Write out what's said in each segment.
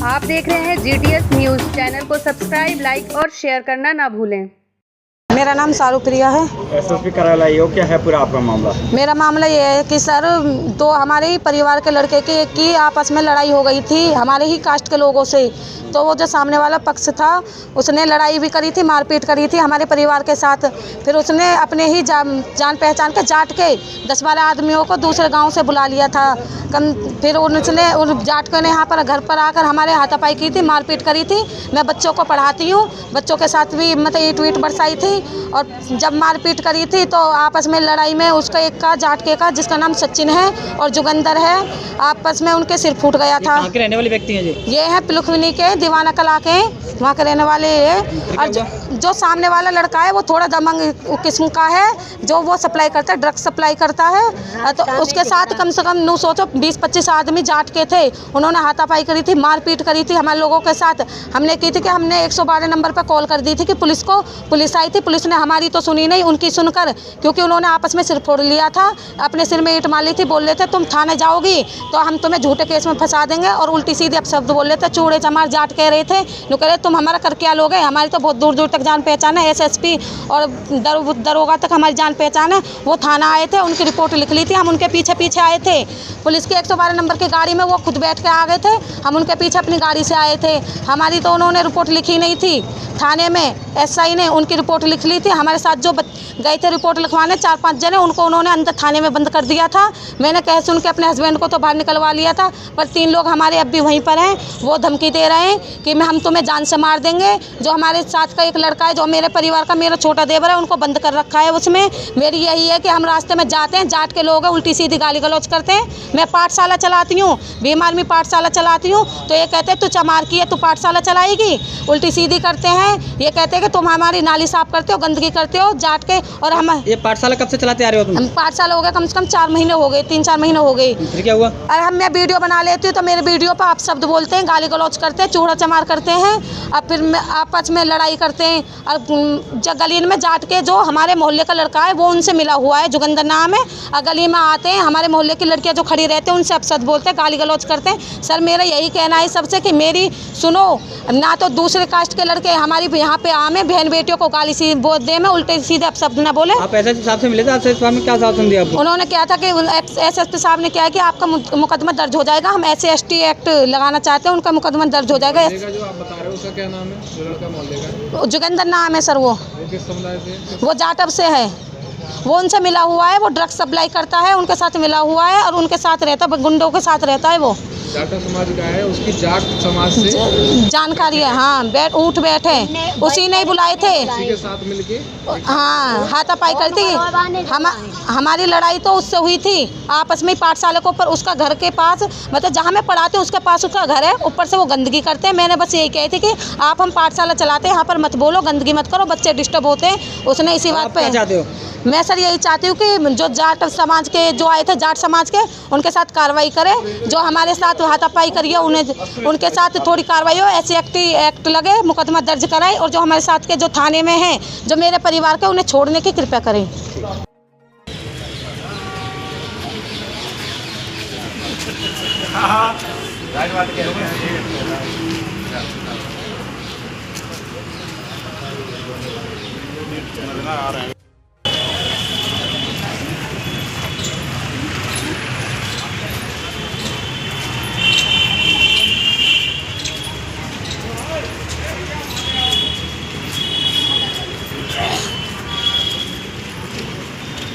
आप देख रहे हैं GTS न्यूज़। चैनल को सब्सक्राइब, लाइक और शेयर करना ना भूलें। मेरा नाम सारू प्रिया है। एसएसपी कार्यालय, क्या है पूरा आपका मामला? मेरा मामला ये है कि सर दो हमारे ही परिवार के लड़के की आपस में लड़ाई हो गई थी हमारे ही कास्ट के लोगों से। तो वो जो सामने वाला पक्ष था उसने लड़ाई भी करी थी, मारपीट करी थी हमारे परिवार के साथ। फिर उसने अपने ही जान पहचान के जाट के 10-12 आदमियों को दूसरे गांव से बुला लिया था। फिर उसने उन जाट के ने यहाँ पर घर पर आकर हमारे हाथापाई की थी, मारपीट करी थी। मैं बच्चों को पढ़ाती हूँ, बच्चों के साथ भी मतलब ईंट वीट बरसाई थी। और जब मारपीट करी थी तो आपस में लड़ाई में उसका एक का जाट के का जिसका नाम सचिन है और जुगंदर है, आपस में उनके सिर फूट गया था। कहाँ के रहने वाले व्यक्ति हैं जी? ये है पिलखुनी के, दीवाना कला के, वहाँ के रहने वाले हैं। और जो सामने वाला लड़का है वो थोड़ा दमंग किस्म का है, जो वो सप्लाई करता है, ड्रग्स सप्लाई करता है। तो उसके साथ कम से कम 20-25 आदमी जाट के थे। उन्होंने हाथापाई करी थी, मारपीट करी थी हमारे लोगों के साथ। हमने की थी कि हमने 112 नंबर पर कॉल कर दी थी कि पुलिस को। पुलिस आई थी, पुलिस ने हमारी तो सुनी नहीं, उनकी सुनकर, क्योंकि उन्होंने आपस में सिर फोड़ लिया था, अपने सिर में ईंट मार ली थी। बोल रहे थे तुम थाने जाओगी तो हम तुम्हें झूठे केस में फंसा देंगे, और उल्टी सीधी अपशब्द बोल रहे थे, चूड़े चमार जाट कह रहे थे। जो कह रहे तुम हमारा कर क्या लोगे, हमारी तो बहुत दूर दूर तक जान पहचान है, SSP और दरोगा तक हमारी जान पहचान है। वो थाना आए थे, उनकी रिपोर्ट लिख ली थी, हम उनके पीछे पीछे आए थे। पुलिस की 112 नंबर की गाड़ी में वो खुद बैठ के आ गए थे, हम उनके पीछे अपनी गाड़ी से आए थे। हमारी तो उन्होंने रिपोर्ट लिखी नहीं थी, थाने में SI ने उनकी रिपोर्ट लिख ली थी। हमारे साथ जो गए थे रिपोर्ट लिखवाने 4-5 जने, उनको उन्होंने अंदर थाने में बंद कर दिया था। मैंने कह सुन के अपने हस्बैंड को तो बाहर निकलवा लिया था, पर 3 लोग हमारे अब भी वहीं पर हैं। वो धमकी दे रहे हैं कि हम तुम्हें जान से मार देंगे। जो हमारे साथ का एक लड़का है, जो मेरे परिवार का मेरा छोटा देवर है, उनको बंद कर रखा है उसमें। मेरी यही है कि हम रास्ते में जाते हैं, जाट के लोग हैं, उल्टी सीधी गाली गलौज करते हैं। मैं पाठशाला चलाती हूँ, भीम आर्मी पाठशाला चलाती हूँ, तो ये कहते हैं तू चमार की है, तू पाठशाला चलाएगी, उल्टी सीधी करते हैं। ये कहते हैं कि तुम हमारी नाली साफ करते हो, गंदगी करते हो जाट के। और हम ये पाठशाला कब से चलाते आ रहे हो तुम? हम पाठशाला हो गया कम से कम 4 महीने हो गए, 3-4 महीने हो गए। फिर क्या हुआ? और मैं वीडियो बना लेती हूँ तो मेरे वीडियो पर आप शब्द बोलते हैं, गाली गलौज करते हैं, चूड़ा चमार करते हैं, और फिर आपस में लड़ाई करते हैं। और गली में जाट के जो हमारे मोहल्ले का लड़का है वो उनसे मिला हुआ है, जुगंदर नाम है। और गली में आते हैं, हमारे मोहल्ले की लड़कियाँ जो खड़ी रहते हैं उनसे अपशब्द बोलते हैं, गाली गलौज करते हैं। सर मेरा यही कहना है सबसे कि मेरी सुनो ना, तो दूसरे कास्ट के लड़के हमारी यहाँ पे आम है, बहन बेटियों को गाली सी बोल दे में, उल्टे सीधे अपशब्द ना बोले। आप SSP साहब से मिले थे, आपसे में क्या शासन दिया आपको? उन्होंने क्या था कि SSP साहब ने क्या है कि आपका मुकदमा दर्ज हो जाएगा, हम SC/ST एक्ट लगाना चाहते हैं, उनका मुकदमा दर्ज हो जाएगा। जो आप बता रहे हो उसका क्या नाम है, जो लड़का मोहल्ले का? जुगंदर नाम है सर। वो किस समुदाय से? वो जाटव से है, वो उनसे मिला हुआ है, वो ड्रग्स सप्लाई करता है, उनके साथ मिला हुआ है और उनके साथ रहता है, गुंडों के साथ रहता है। वो जाटव समाज का है, उसकी जाट समाज से जानकारी है। हाँ, उठ बैठे उसी ने ही बुलाए थे, उसी के साथ मिलके हाँ हाथापाई करती। हमारी लड़ाई तो उससे हुई थी आपस में, पाठशाला के ऊपर उसका घर के पास, मतलब जहाँ मैं पढ़ाती हूँ उसके पास उसका घर है, ऊपर से वो गंदगी करते हैं। मैंने बस यही कही थी कि आप हम पाठशाला चलाते हैं, यहाँ पर मत बोलो, गंदगी मत करो, बच्चे डिस्टर्ब होते हैं। उसने इसी बात पे मैं सर यही चाहती हूँ कि जो जाट समाज के जो आए थे, जाट समाज के, उनके साथ कार्रवाई करें। जो हमारे साथ हाथापाई करिए उनके साथ थोड़ी कार्रवाई हो, SC/ST एक्ट लगे, मुकदमा दर्ज कराए। और जो हमारे साथ के जो थाने में हैं, जो मेरे परिवार के, उन्हें छोड़ने की कृपया करें।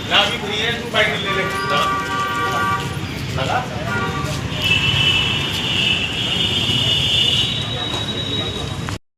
ना भी फ्री है, तू बाइक ले ले लगा